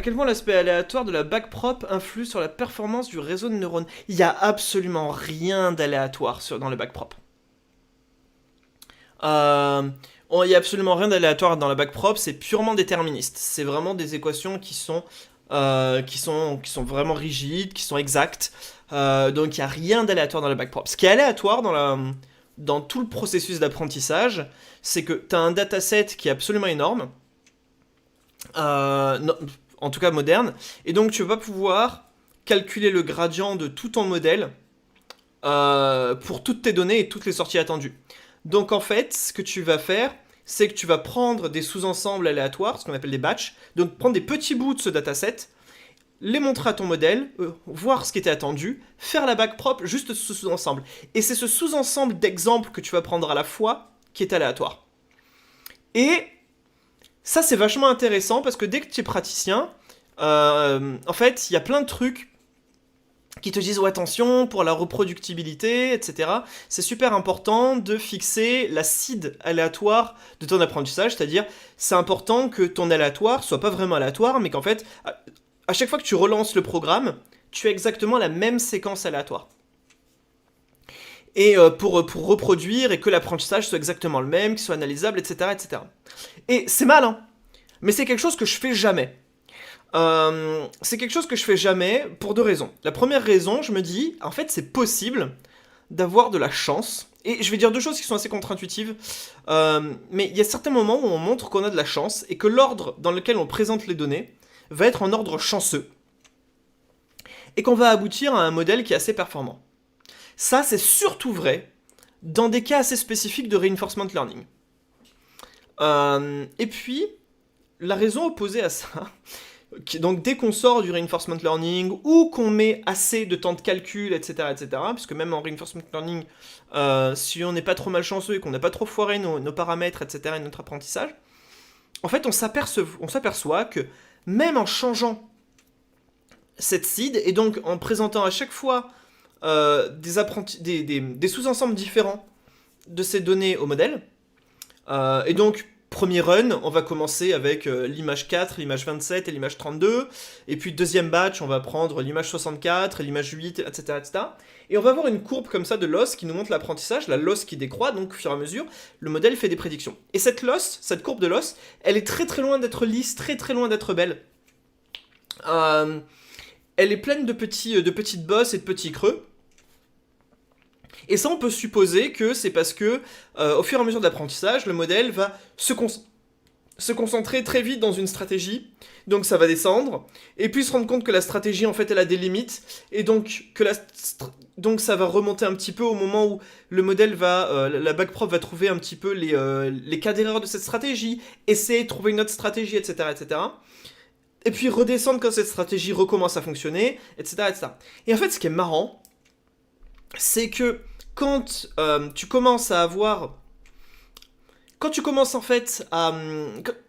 À quel point l'aspect aléatoire de la backprop influe sur la performance du réseau de neurones? Il n'y a absolument rien d'aléatoire dans le backprop. Euh, il n'y a absolument rien d'aléatoire dans la backprop, c'est purement déterministe. C'est vraiment des équations qui sont vraiment rigides, qui sont exactes. Donc il n'y a rien d'aléatoire dans la backprop. Ce qui est aléatoire dans tout le processus d'apprentissage, c'est que tu as un dataset qui est absolument énorme, non, en tout cas moderne, et donc tu vas pas pouvoir calculer le gradient de tout ton modèle pour toutes tes données et toutes les sorties attendues. Donc en fait, ce que tu vas faire, c'est que tu vas prendre des sous-ensembles aléatoires, ce qu'on appelle des batchs, donc prendre des petits bouts de ce dataset, les montrer à ton modèle, voir ce qui était attendu, faire la backprop juste ce sous-ensemble. Et c'est ce sous-ensemble d'exemples que tu vas prendre à la fois qui est aléatoire. Et ça, c'est vachement intéressant parce que dès que tu es praticien, en fait, il y a plein de trucs qui te disent oh, attention pour la reproductibilité, etc. C'est super important de fixer la seed aléatoire de ton apprentissage, c'est-à-dire c'est important que ton aléatoire soit pas vraiment aléatoire, mais qu'en fait, à chaque fois que tu relances le programme, tu as exactement la même séquence aléatoire. Et pour reproduire et que l'apprentissage soit exactement le même, qu'il soit analysable, etc. etc. Et c'est malin, mais c'est quelque chose que je fais jamais. C'est quelque chose que je fais jamais pour deux raisons. La première raison, je me dis, en fait, c'est possible d'avoir de la chance. Et je vais dire deux choses qui sont assez contre-intuitives. Mais il y a certains moments où on montre qu'on a de la chance et que l'ordre dans lequel on présente les données va être en ordre chanceux. Et qu'on va aboutir à un modèle qui est assez performant. Ça, c'est surtout vrai dans des cas assez spécifiques de reinforcement learning. Et puis, la raison opposée à ça, donc dès qu'on sort du reinforcement learning ou qu'on met assez de temps de calcul, etc., etc., puisque même en reinforcement learning, si on n'est pas trop malchanceux et qu'on n'a pas trop foiré nos paramètres, etc., et notre apprentissage, en fait, on s'aperçoit que même en changeant cette seed, et donc en présentant à chaque fois des sous-ensembles différents de ces données au modèle, et donc premier run, on va commencer avec l'image 4, l'image 27 et l'image 32. Et puis deuxième batch, on va prendre l'image 64 et l'image 8, etc., etc. Et on va avoir une courbe comme ça de loss qui nous montre l'apprentissage, la loss qui décroît, donc au fur et à mesure, le modèle fait des prédictions. Et cette loss, cette courbe de loss, elle est très très loin d'être lisse, très très loin d'être belle. Elle est pleine de petites bosses et de petits creux. Et ça, on peut supposer que c'est parce que, au fur et à mesure de l'apprentissage, le modèle va se concentrer très vite dans une stratégie, donc ça va descendre, et puis se rendre compte que la stratégie, en fait, elle a des limites, et donc ça va remonter un petit peu au moment où le modèle la backprop va trouver un petit peu les cas d'erreur de cette stratégie, essayer de trouver une autre stratégie, etc., etc., et puis redescendre quand cette stratégie recommence à fonctionner, etc., etc. Et en fait, ce qui est marrant, c'est que quand tu commences à avoir... Quand tu commences en fait à...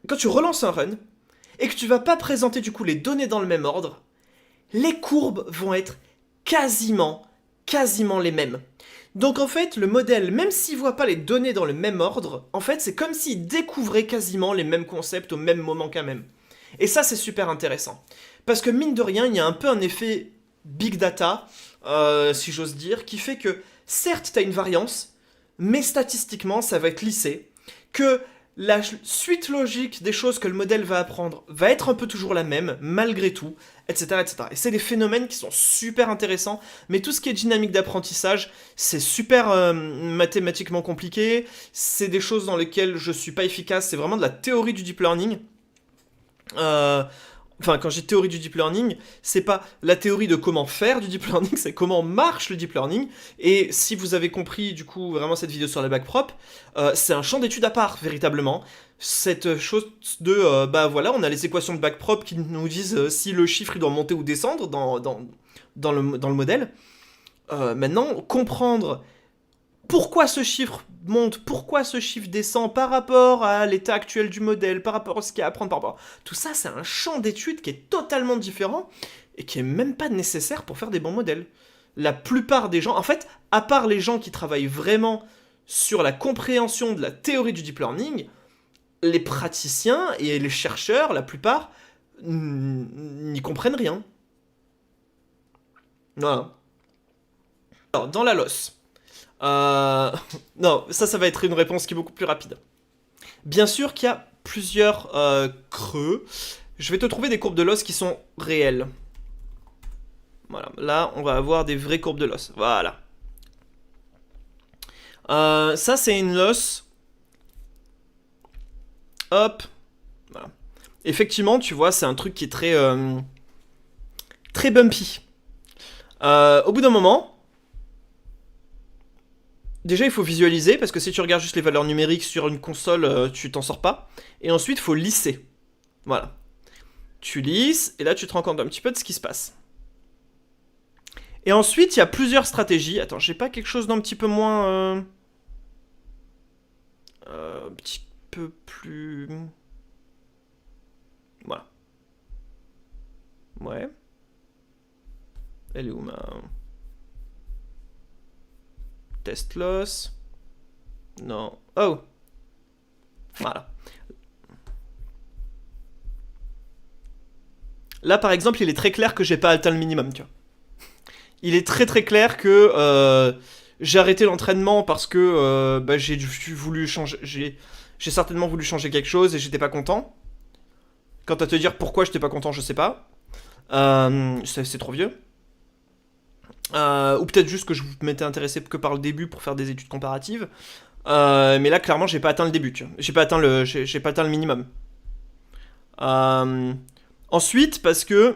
Quand tu relances un run, et que tu vas pas présenter du coup les données dans le même ordre, les courbes vont être quasiment les mêmes. Donc en fait, le modèle, même s'il voit pas les données dans le même ordre, en fait, c'est comme s'il découvrait quasiment les mêmes concepts au même moment qu'un même. Et ça, c'est super intéressant. Parce que mine de rien, il y a un peu un effet big data, si j'ose dire, qui fait que, certes, tu as une variance, mais statistiquement, ça va être lissé, que la suite logique des choses que le modèle va apprendre va être un peu toujours la même, malgré tout, etc., etc. Et c'est des phénomènes qui sont super intéressants, mais tout ce qui est dynamique d'apprentissage, c'est super mathématiquement compliqué, c'est des choses dans lesquelles je suis pas efficace, c'est vraiment de la théorie du deep learning. Enfin, quand j'ai théorie du deep learning, c'est pas la théorie de comment faire du deep learning, c'est comment marche le deep learning. Et si vous avez compris, du coup, vraiment cette vidéo sur la backprop, c'est un champ d'étude à part, véritablement. Cette chose de, bah voilà, on a les équations de backprop qui nous disent si le chiffre il doit monter ou descendre dans le modèle. Maintenant, comprendre pourquoi ce chiffre monte, pourquoi ce chiffre descend par rapport à l'état actuel du modèle, par rapport à ce qu'il y a à apprendre, par rapport... Tout ça, c'est un champ d'étude qui est totalement différent et qui est même pas nécessaire pour faire des bons modèles. La plupart des gens, en fait, à part les gens qui travaillent vraiment sur la compréhension de la théorie du deep learning, les praticiens et les chercheurs, la plupart, n'y comprennent rien. Voilà. Alors, dans la l'os. Non, ça va être une réponse qui est beaucoup plus rapide. Bien sûr qu'il y a plusieurs creux. Je vais te trouver des courbes de l'os qui sont réelles. Voilà, là, on va avoir des vraies courbes de l'os. Voilà. Ça, c'est une l'os. Hop. Voilà. Effectivement, tu vois, c'est un truc qui est très... très bumpy. Au bout d'un moment... Déjà, il faut visualiser, parce que si tu regardes juste les valeurs numériques sur une console, tu t'en sors pas. Et ensuite, il faut lisser. Voilà. Tu lisses, et là, tu te rends compte un petit peu de ce qui se passe. Et ensuite, il y a plusieurs stratégies. Attends, j'ai pas quelque chose d'un petit peu moins... un petit peu plus... Voilà. Ouais. Elle est où ma... Test loss. Non. Oh. Voilà. Là, par exemple, il est très clair que j'ai pas atteint le minimum, tu vois. Il est très très clair que j'ai arrêté l'entraînement parce que bah, j'ai voulu changer... J'ai certainement voulu changer quelque chose et j'étais pas content. Quant à te dire pourquoi j'étais pas content, je sais pas. C'est trop vieux. Ou peut-être juste que je m'étais intéressé que par le début pour faire des études comparatives. Mais là, clairement, j'ai pas atteint le début. J'ai pas atteint le minimum. Ensuite, parce que...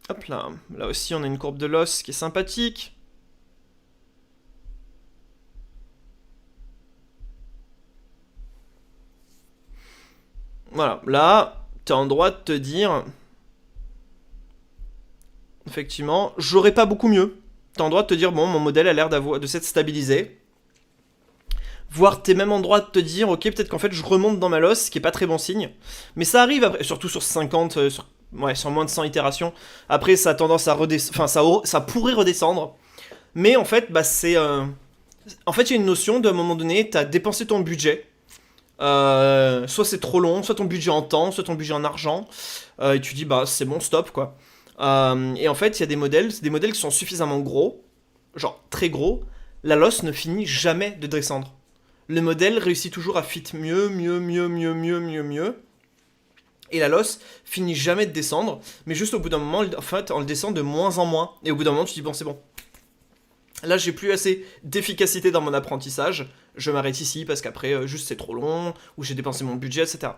Hop là. Là aussi, on a une courbe de l'os qui est sympathique. Voilà. Là, t'es en droit de te dire... Effectivement, j'aurais pas beaucoup mieux. T'as en droit de te dire, bon, mon modèle a l'air de s'être stabilisé. Voire t'es même en droit de te dire, ok, peut-être qu'en fait je remonte dans ma loss, ce qui est pas très bon signe. Mais ça arrive après, surtout sur 50, sur moins de 100 itérations. Après, ça a tendance à redescendre, enfin, ça pourrait redescendre. Mais en fait, bah c'est... En fait, il y a une notion d'un moment donné, t'as dépensé ton budget. Soit c'est trop long, soit ton budget en temps, soit ton budget en argent. Et tu dis, bah c'est bon, stop, quoi. Et en fait, il y a c'est des modèles qui sont suffisamment gros, genre très gros, la loss ne finit jamais de descendre. Le modèle réussit toujours à fit mieux, et la loss finit jamais de descendre, mais juste au bout d'un moment, en fait, on le descend de moins en moins, et au bout d'un moment, tu dis bon, c'est bon. Là, j'ai plus assez d'efficacité dans mon apprentissage, je m'arrête ici parce qu'après, juste c'est trop long, ou j'ai dépensé mon budget, etc.